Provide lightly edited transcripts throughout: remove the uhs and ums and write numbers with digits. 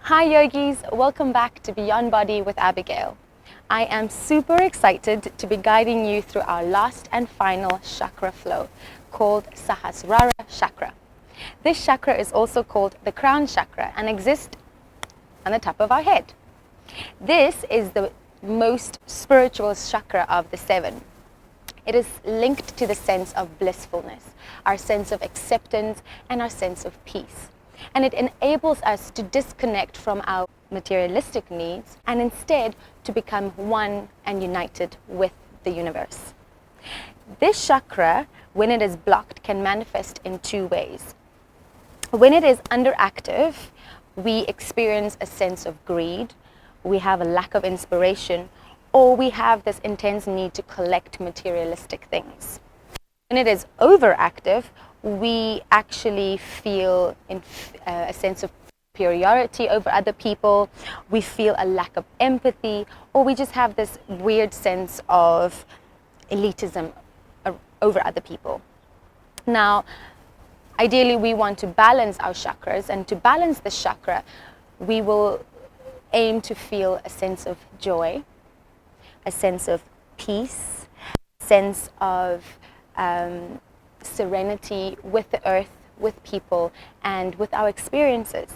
Hi yogis, welcome back to Beyond Body with Abigail. I am super excited to be guiding you through our last and final chakra flow called Sahasrara Chakra. This chakra is also called the crown chakra and exists on the top of our head. This is the most spiritual chakra of the seven. It is linked to the sense of blissfulness, our sense of acceptance, and our sense of peace. And it enables us to disconnect from our materialistic needs and instead to become one and united with the universe. This chakra, when it is blocked, can manifest in two ways. When it is underactive, we experience a sense of greed, we have a lack of inspiration, or we have this intense need to collect materialistic things. When it is overactive, we actually feel a sense of superiority over other people, we feel a lack of empathy, or we just have this weird sense of elitism over other people. Now, ideally we want to balance our chakras, and to balance the chakra, we will aim to feel a sense of joy, a sense of peace, a sense of serenity with the earth, with people, and with our experiences.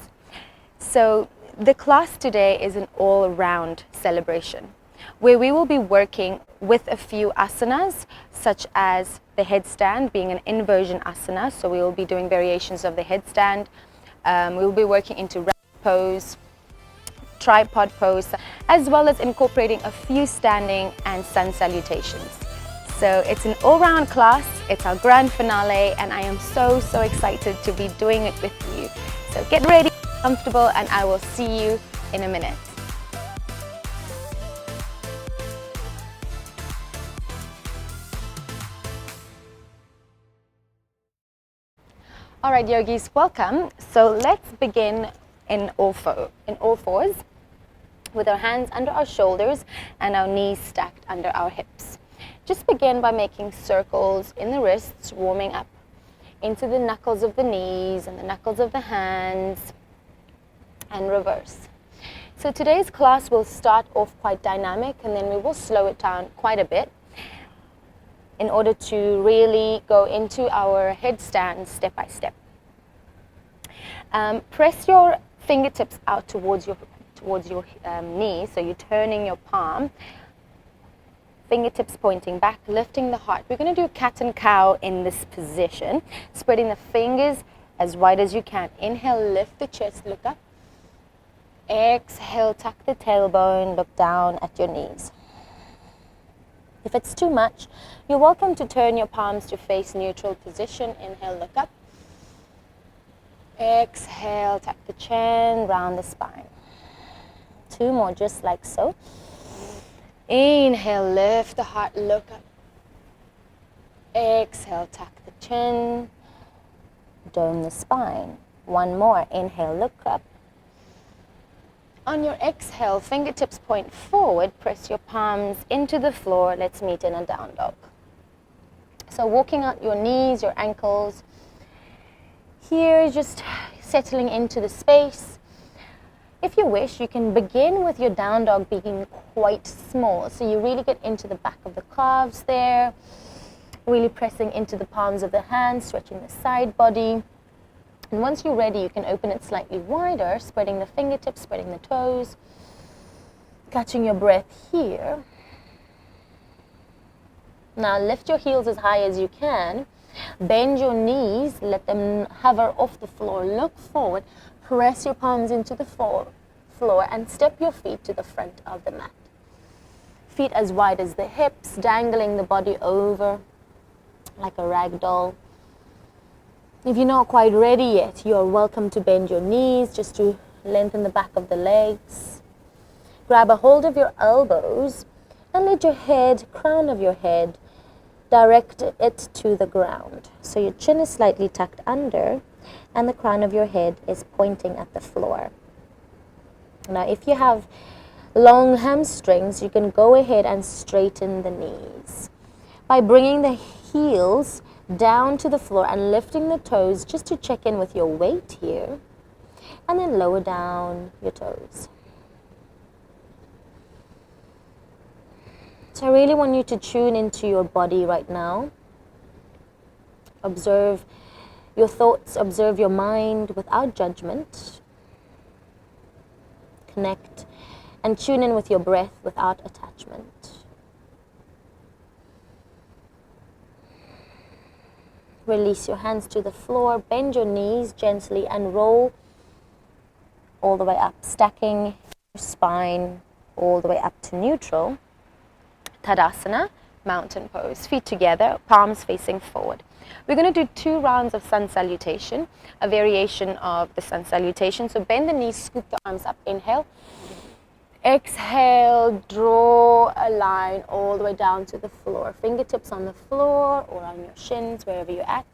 So the class today is an all-around celebration where we will be working with a few asanas, such as the headstand being an inversion asana. So we will be doing variations of the headstand. We will be working into round pose, tripod pose, as well as incorporating a few standing and sun salutations. So it's an all-round class, it's our grand finale, and I am so excited to be doing it with you. So get ready, comfortable, and I will see you in a minute. All right, yogis, welcome. So let's begin in all fours, with our hands under our shoulders and our knees stacked under our hips. Just begin by making circles in the wrists, warming up into the knuckles of the knees and the knuckles of the hands, and reverse. So today's class will start off quite dynamic, and then we will slow it down quite a bit in order to really go into our headstand step by step. Press your fingertips out towards your knee, so you're turning your palm, fingertips pointing back, lifting the heart. We're going to do cat and cow in this position, spreading the fingers as wide as you can. Inhale, lift the chest, look up. Exhale, tuck the tailbone, look down at your knees. If it's too much, you're welcome to turn your palms to face neutral position. Inhale, look up. Exhale, tuck the chin, round the spine. Two more, just like so. Inhale, lift the heart, look up. Exhale, tuck the chin, dome the spine. One more, inhale, look up. On your exhale, fingertips point forward, press your palms into the floor. Let's meet in a down dog. So walking out your knees, your ankles. Here, just settling into the space. If you wish, you can begin with your down dog being quite small. So you really get into the back of the calves there, really pressing into the palms of the hands, stretching the side body. And once you're ready, you can open it slightly wider, spreading the fingertips, spreading the toes, catching your breath here. Now lift your heels as high as you can. Bend your knees, let them hover off the floor, look forward. Press your palms into the floor and step your feet to the front of the mat. Feet as wide as the hips, dangling the body over like a rag doll. If you're not quite ready yet, you're welcome to bend your knees just to lengthen the back of the legs. Grab a hold of your elbows and let your head, crown of your head, direct it to the ground. So your chin is slightly tucked under and the crown of your head is pointing at the floor. Now, if you have long hamstrings, you can go ahead and straighten the knees by bringing the heels down to the floor and lifting the toes just to check in with your weight here. and then lower down your toes. So I really want you to tune into your body right now. Observe your thoughts, observe your mind without judgment. Connect and tune in with your breath without attachment. Release your hands to the floor, bend your knees gently and roll all the way up, stacking your spine all the way up to neutral. Tadasana, mountain pose, feet together, palms facing forward. We're going to do 2 rounds of sun salutation, a variation of the sun salutation. So bend the knees, scoop the arms up, inhale. Exhale, draw a line all the way down to the floor. Fingertips on the floor or on your shins, wherever you're at.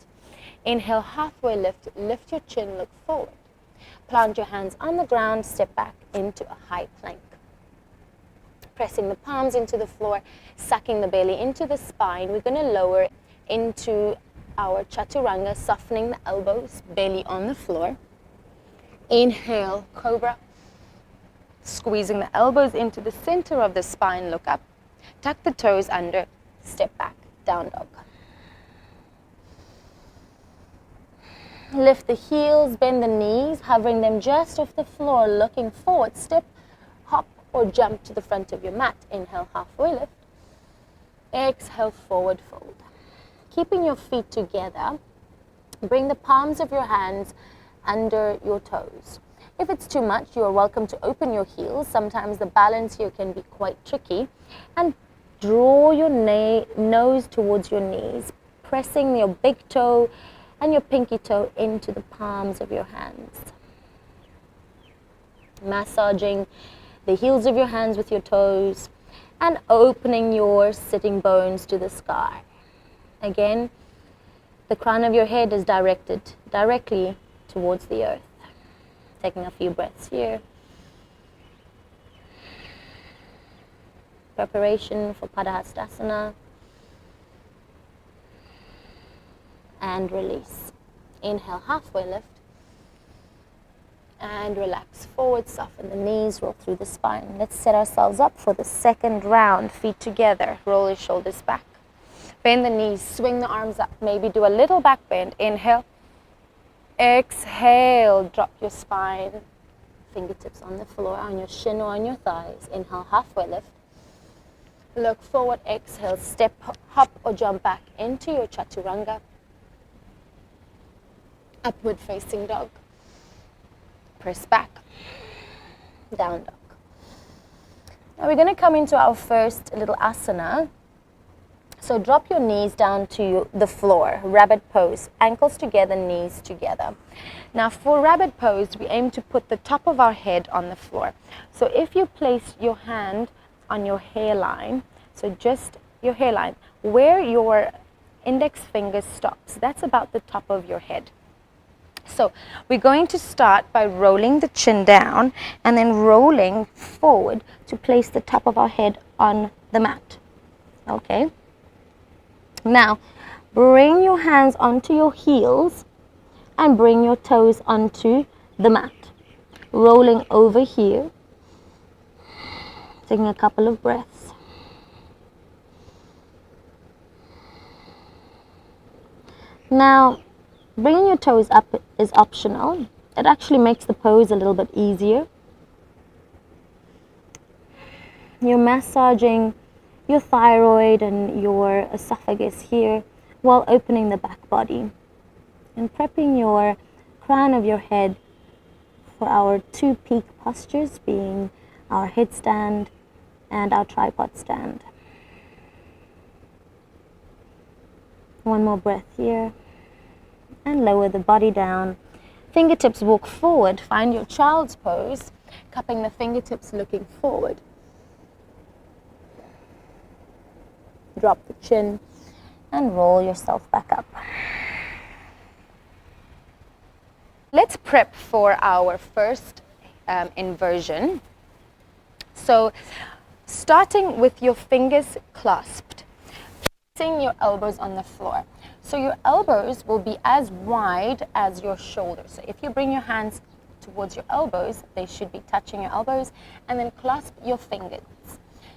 Inhale, halfway lift, lift your chin, look forward. Plant your hands on the ground, step back into a high plank. Pressing the palms into the floor, sucking the belly into the spine. We're going to lower into our chaturanga, softening the elbows, belly on the floor. Inhale, cobra. Squeezing the elbows into the center of the spine, look up. Tuck the toes under, step back, down dog. Lift the heels, bend the knees, hovering them just off the floor, looking forward. Step, hop, or jump to the front of your mat. Inhale, halfway lift. Exhale, forward fold. Keeping your feet together, bring the palms of your hands under your toes. If it's too much, you are welcome to open your heels. Sometimes the balance here can be quite tricky. And draw your nose towards your knees, pressing your big toe and your pinky toe into the palms of your hands. Massaging the heels of your hands with your toes and opening your sitting bones to the sky. Again, the crown of your head is directed directly towards the earth. Taking a few breaths here. Preparation for Padahastasana. And release. Inhale, halfway lift. And relax forward, soften the knees, roll through the spine. Let's set ourselves up for the second round. Feet together, roll your shoulders back. Bend the knees, swing the arms up. Maybe do a little back bend. Inhale. Exhale, drop your spine, fingertips on the floor, on your shin or on your thighs. Inhale, halfway lift. Look forward, exhale, step, hop or jump back into your chaturanga. Upward facing dog. Press back, down dog. Now we're going to come into our first little asana. So drop your knees down to the floor, rabbit pose, ankles together, knees together. Now for rabbit pose, we aim to put the top of our head on the floor. So if you place your hand on your hairline, so just your hairline, where your index finger stops, that's about the top of your head. So we're going to start by rolling the chin down and then rolling forward to place the top of our head on the mat. Okay? Now, bring your hands onto your heels and bring your toes onto the mat. Rolling over here. Taking a couple of breaths. Now, bringing your toes up is optional. It actually makes the pose a little bit easier. You're massaging your thyroid and your esophagus here while opening the back body and prepping your crown of your head for our 2 peak postures, being our headstand and our tripod stand. One more breath here and lower the body down. Fingertips walk forward, find your child's pose, cupping the fingertips looking forward. Drop the chin and roll yourself back up. Let's prep for our first inversion. So starting with your fingers clasped, placing your elbows on the floor. So your elbows will be as wide as your shoulders. So if you bring your hands towards your elbows. They should be touching your elbows. And then clasp your fingers.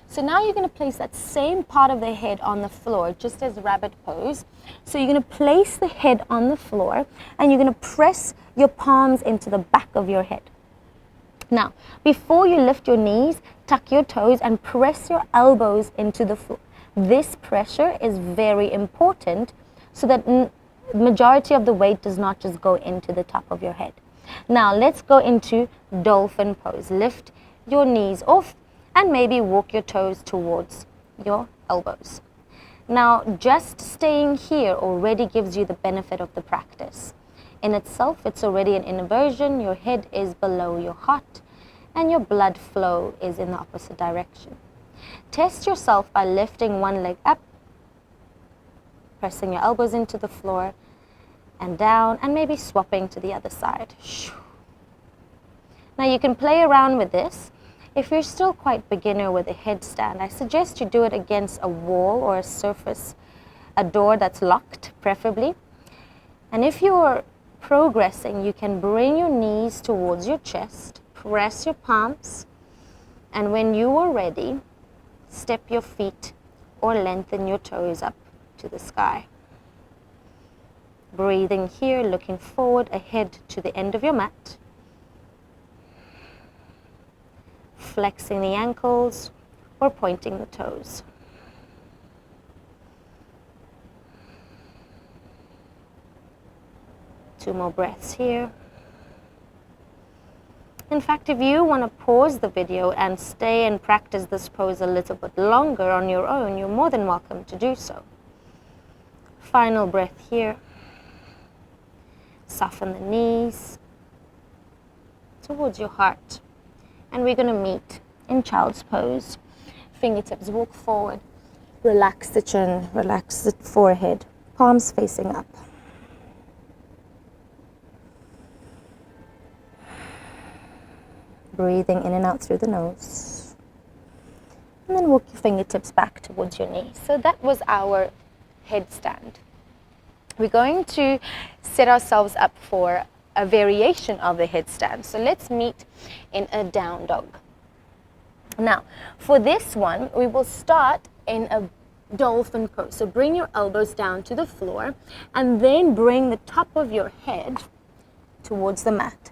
So now you're going to place that same part of the head on the floor, just as rabbit pose. So you're going to place the head on the floor and you're going to press your palms into the back of your head. Now, before you lift your knees, tuck your toes and press your elbows into the floor. This pressure is very important so that majority of the weight does not just go into the top of your head. Now, let's go into dolphin pose. Lift your knees off and maybe walk your toes towards your elbows. Now, just staying here already gives you the benefit of the practice. In itself, it's already an inversion. Your head is below your heart and your blood flow is in the opposite direction. Test yourself by lifting one leg up, pressing your elbows into the floor and down, and maybe swapping to the other side. Now, you can play around with this. If you're still quite beginner with a headstand, I suggest you do it against a wall or a surface, a door that's locked, preferably. And if you're progressing, you can bring your knees towards your chest, press your palms, and when you are ready, step your feet or lengthen your toes up to the sky. Breathing here, looking forward, ahead to the end of your mat. Flexing the ankles or pointing the toes. Two more breaths here. In fact, if you want to pause the video and stay and practice this pose a little bit longer on your own, you're more than welcome to do so. Final breath here. Soften the knees towards your heart. And we're going to meet in child's pose. Fingertips walk forward. Relax the chin, relax the forehead. Palms facing up. Breathing in and out through the nose. And then walk your fingertips back towards your knees. So that was our headstand. We're going to set ourselves up for a variation of the headstand. So let's meet in a down dog. Now, for this one, we will start in a dolphin pose. So bring your elbows down to the floor and then bring the top of your head towards the mat.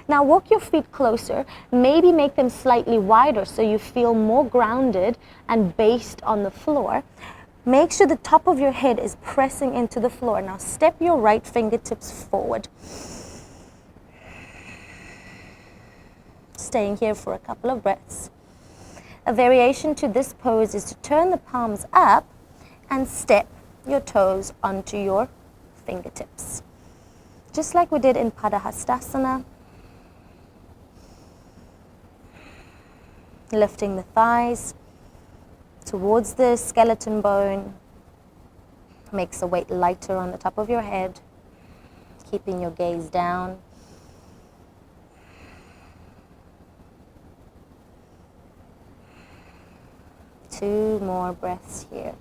Now walk your feet closer, maybe make them slightly wider so you feel more grounded and based on the floor. Make sure the top of your head is pressing into the floor. Now step your right fingertips forward. Staying here for a couple of breaths. A variation to this pose is to turn the palms up and step your toes onto your fingertips. Just like we did in Padahastasana. Lifting the thighs towards the skeleton bone. Makes the weight lighter on the top of your head. Keeping your gaze down. Two more breaths here.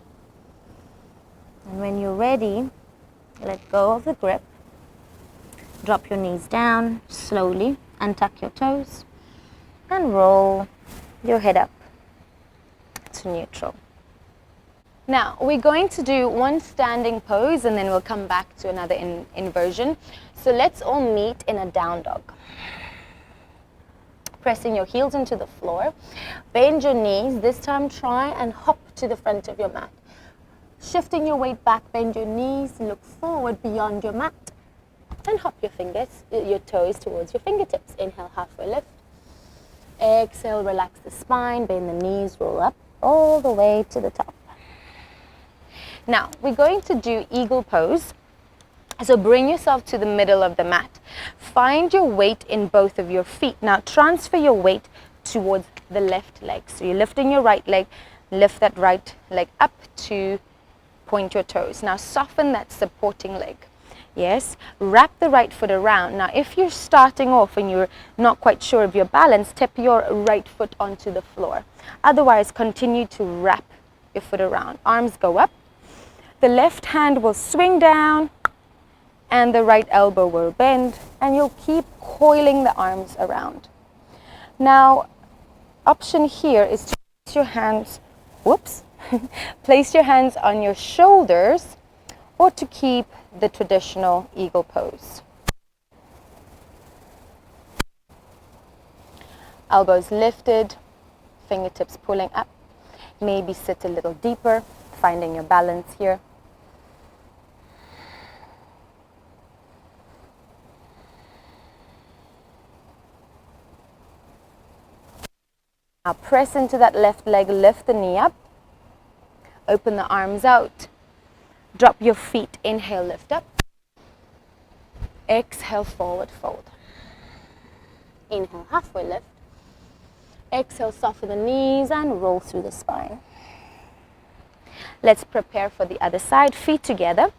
And when you're ready, let go of the grip. Drop your knees down slowly, untuck your toes, and roll your head up to neutral. Now, we're going to do one standing pose and then we'll come back to another inversion. So let's all meet in a down dog. Pressing your heels into the floor. Bend your knees. This time try and hop to the front of your mat. Shifting your weight back, bend your knees, look forward beyond your mat. And hop your toes towards your fingertips. Inhale, halfway lift. Exhale, relax the spine, bend the knees, roll up all the way to the top. Now, we're going to do eagle pose. So bring yourself to the middle of the mat. Find your weight in both of your feet. Now, transfer your weight towards the left leg. So you're lifting your right leg, lift that right leg up to point your toes. Now, soften that supporting leg. Yes, wrap the right foot around. Now, if you're starting off and you're not quite sure of your balance, tap your right foot onto the floor. Otherwise, continue to wrap your foot around. Arms go up. The left hand will swing down and the right elbow will bend, and you'll keep coiling the arms around. Now, option here is to place your hands, place your hands on your shoulders, or to keep the traditional eagle pose. Elbows lifted, fingertips pulling up. Maybe sit a little deeper, finding your balance here. Now press into that left leg, lift the knee up, open the arms out, drop your feet, inhale, lift up, exhale, forward fold. Inhale, halfway lift, exhale, soften the knees and roll through the spine. Let's prepare for the other side, feet together,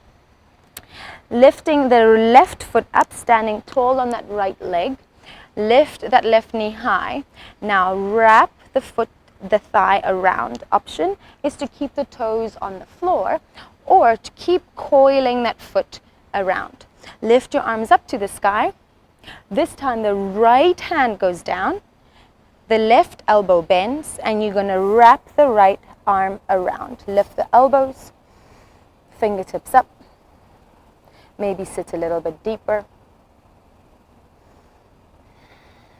lifting the left foot up, standing tall on that right leg, lift that left knee high. Now wrap the thigh around. Option is to keep the toes on the floor or to keep coiling that foot around. Lift your arms up to the sky. This time the right hand goes down, the left elbow bends, and you're going to wrap the right arm around. Lift the elbows, fingertips up, maybe sit a little bit deeper.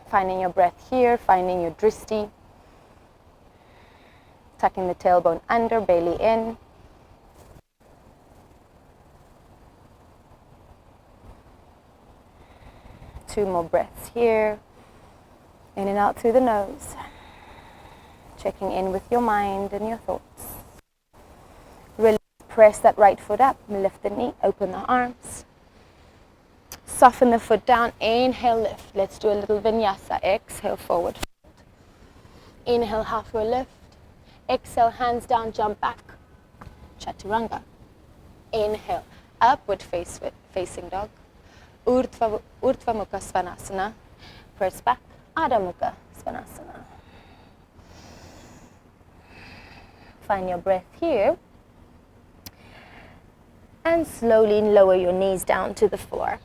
Finding your breath here, finding your dristi. Tucking the tailbone under, belly in. Two more breaths here. In and out through the nose. Checking in with your mind and your thoughts. Release, press that right foot up, lift the knee, open the arms. Soften the foot down, inhale, lift. Let's do a little vinyasa. Exhale, forward fold. Inhale, halfway lift. Exhale, hands down, jump back. Chaturanga. Inhale, upward facing dog. Urdhva Mukha Svanasana. Press back, Adho Mukha Svanasana. Find your breath here. And slowly lower your knees down to the floor.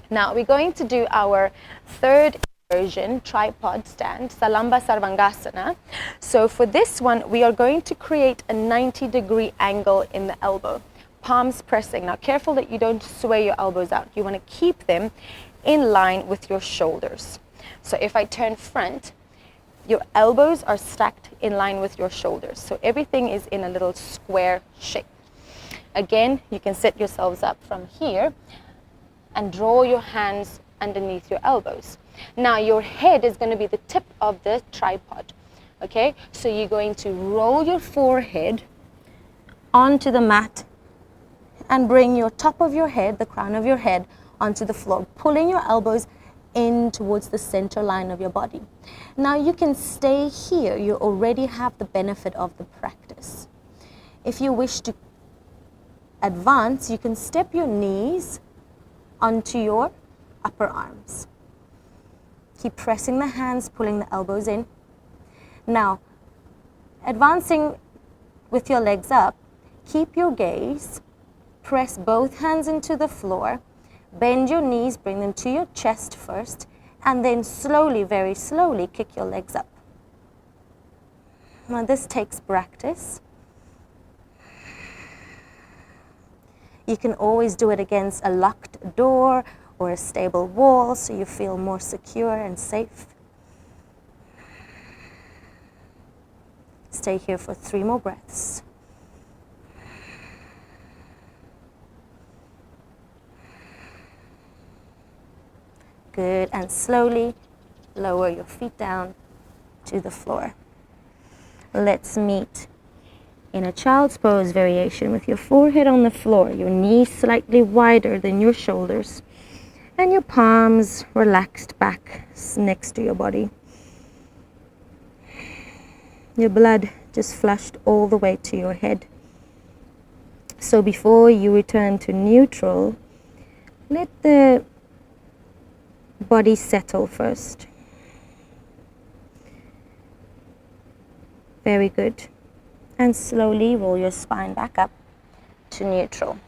Now we're going to do our third version, tripod stand, Salamba Sarvangasana. So for this one, we are going to create a 90-degree angle in the elbow. Palms pressing. Now careful that you don't sway your elbows out. You want to keep them in line with your shoulders. So if I turn front, your elbows are stacked in line with your shoulders. So everything is in a little square shape. Again, you can set yourselves up from here and draw your hands underneath your elbows. Now your head is going to be the tip of the tripod. Okay, so you're going to roll your forehead onto the mat and bring your top of your head, the crown of your head, onto the floor, pulling your elbows in towards the center line of your body. Now you can stay here. You already have the benefit of the practice. If you wish to advance, you can step your knees onto your upper arms. Keep pressing the hands, pulling the elbows in. Now, advancing with your legs up, keep your gaze, press both hands into the floor, bend your knees, bring them to your chest first, and then slowly, very slowly, kick your legs up. Now this takes practice. You can always do it against a locked door or a stable wall so you feel more secure and safe. Stay here for 3 more breaths. Good, and slowly lower your feet down to the floor. Let's meet in a child's pose variation with your forehead on the floor, your knees slightly wider than your shoulders, and your palms relaxed back next to your body. Your blood just flushed all the way to your head. So before you return to neutral, let the body settle first. Very good. And slowly roll your spine back up to neutral.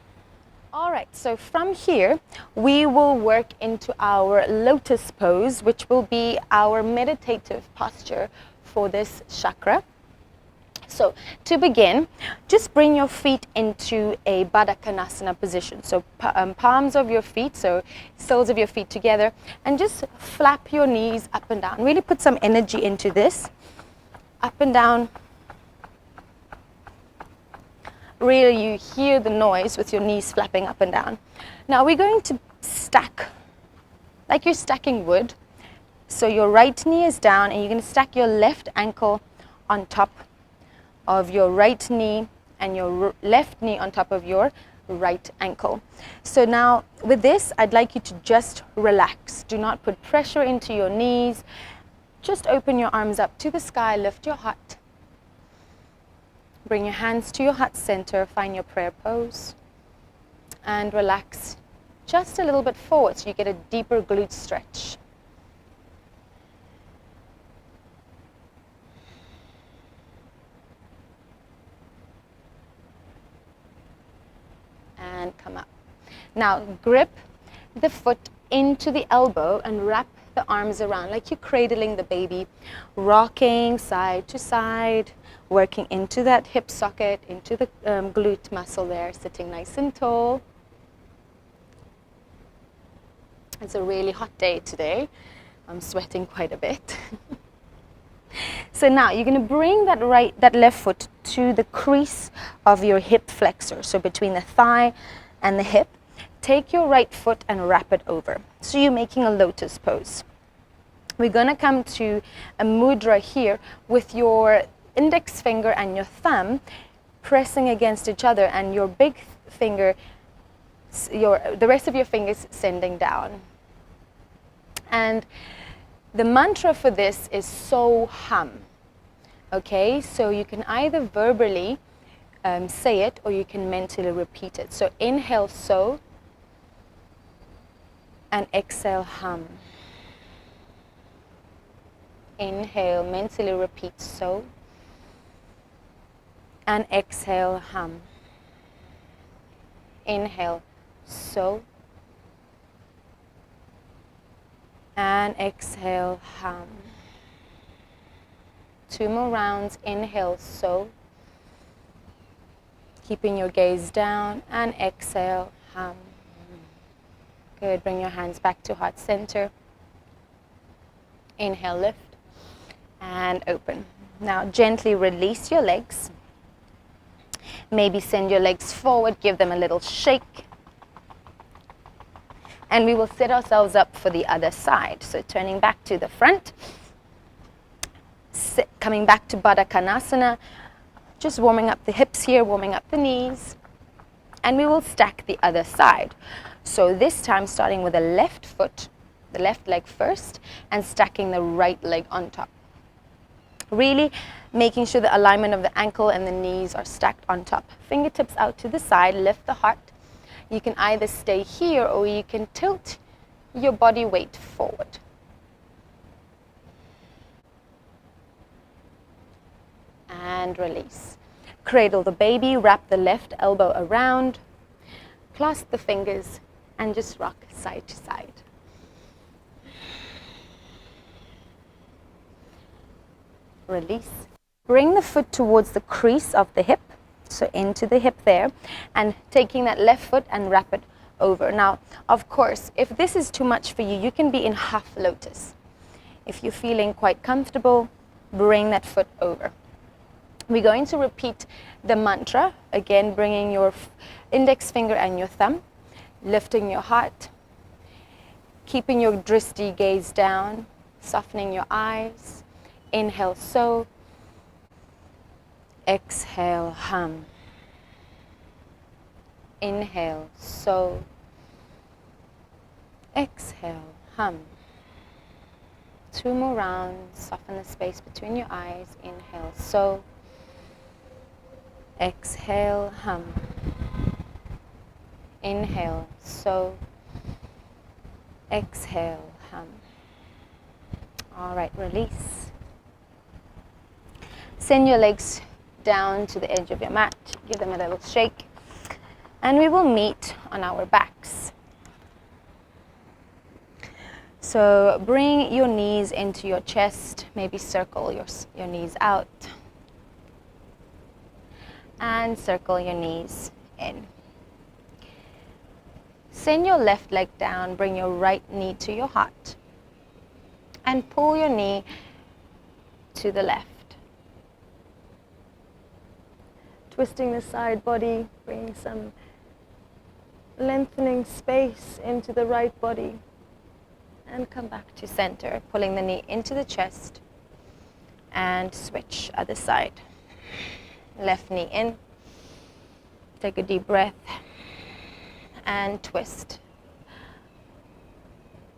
All right, so from here, we will work into our lotus pose, which will be our meditative posture for this chakra. So to begin, just bring your feet into a Baddha Konasana position. So palms of your feet, so soles of your feet together, and just flap your knees up and down. Really put some energy into this. Up and down. Really, you hear the noise with your knees flapping up and down. Now we're going to stack, like you're stacking wood. So your right knee is down, and you're going to stack your left ankle on top of your right knee, and your left knee on top of your right ankle. So now with this, I'd like you to just relax. Do not put pressure into your knees. Just open your arms up to the sky, lift your heart. Bring your hands to your heart center, find your prayer pose, and relax just a little bit forward so you get a deeper glute stretch. And come up. Now grip the foot into the elbow and wrap the arms around like you're cradling the baby, rocking side to side, working into that hip socket, into the glute muscle there, sitting nice and tall. It's a really hot day today. I'm sweating quite a bit. So now you're going to bring that left foot to the crease of your hip flexor, so between the thigh and the hip. Take your right foot and wrap it over. So you're making a lotus pose. We're going to come to a mudra here with your index finger and your thumb pressing against each other, and your big finger, the rest of your fingers sending down. And the mantra for this is so hum. Okay, so you can either verbally say it, or you can mentally repeat it. So inhale so, and exhale hum. Inhale, mentally repeat so, and exhale hum. Inhale so, and exhale hum. 2 more rounds. Inhale so, keeping your gaze down, and exhale hum. Good. Bring your hands back to heart center. Inhale, lift, and open. Now gently release your legs. Maybe send your legs forward, give them a little shake. And we will set ourselves up for the other side. So turning back to the front, coming back to Baddha Konasana, just warming up the hips here, warming up the knees. And we will stack the other side. So this time starting with the left foot, the left leg first, and stacking the right leg on top. Really making sure the alignment of the ankle and the knees are stacked on top. Fingertips out to the side, lift the heart. You can either stay here, or you can tilt your body weight forward. And release. Cradle the baby, wrap the left elbow around, clasp the fingers, and just rock side to side. Release. Bring the foot towards the crease of the hip, so into the hip there, and taking that left foot and wrap it over. Now, of course, if this is too much for you, you can be in half lotus. If you're feeling quite comfortable, bring that foot over. We're going to repeat the mantra, again bringing your index finger and your thumb, lifting your heart, keeping your drishti gaze down, softening your eyes. Inhale so, exhale hum. Inhale so, exhale hum. 2 more rounds, soften the space between your eyes. Inhale so, exhale hum. Inhale so, exhale hum. All right, release. Send your legs down to the edge of your mat. Give them a little shake. And we will meet on our backs. So bring your knees into your chest, maybe circle your knees out. And circle your knees in. Send your left leg down, bring your right knee to your heart. And pull your knee to the left. Twisting the side body, bringing some lengthening space into the right body. And come back to center, pulling the knee into the chest. And switch other side. Left knee in. Take a deep breath. And twist.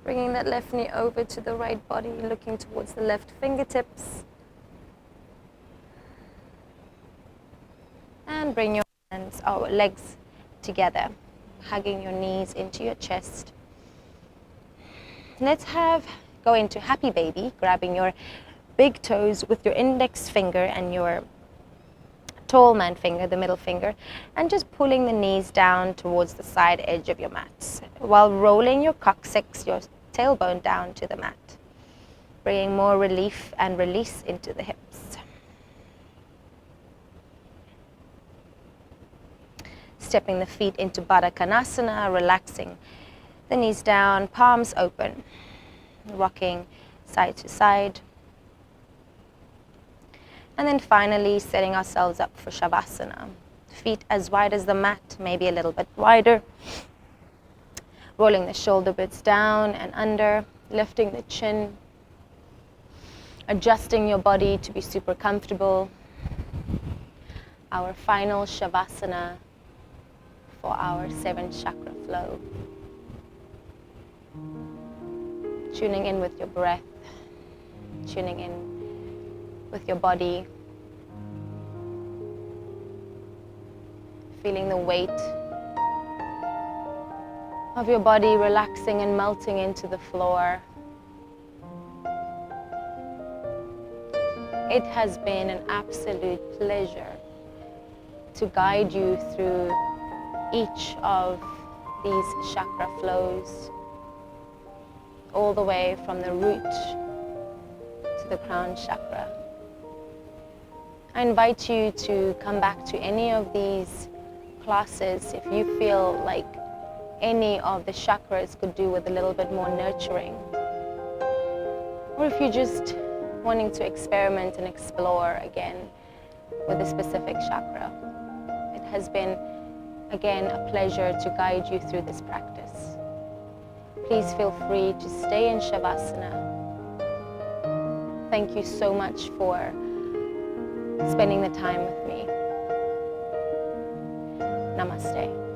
Bringing that left knee over to the right body, looking towards the left fingertips. And bring your hands or legs together, hugging your knees into your chest. Let's go into happy baby, grabbing your big toes with your index finger and your tall man finger, the middle finger, and just pulling the knees down towards the side edge of your mats while rolling your coccyx, your tailbone down to the mat, bringing more relief and release into the hips. Stepping the feet into Baddha Konasana, relaxing the knees down, palms open, rocking side to side. And then finally setting ourselves up for Shavasana. Feet as wide as the mat, maybe a little bit wider. Rolling the shoulder blades down and under, lifting the chin. Adjusting your body to be super comfortable. Our final Shavasana for our 7th chakra flow. Tuning in with your breath, tuning in with your body, feeling the weight of your body relaxing and melting into the floor. It has been an absolute pleasure to guide you through each of these chakra flows, all the way from the root to the crown chakra. I invite you to come back to any of these classes if you feel like any of the chakras could do with a little bit more nurturing, or if you're just wanting to experiment and explore again with a specific chakra. It has been, again, a pleasure to guide you through this practice. Please feel free to stay in Shavasana. Thank you so much for spending the time with me. Namaste.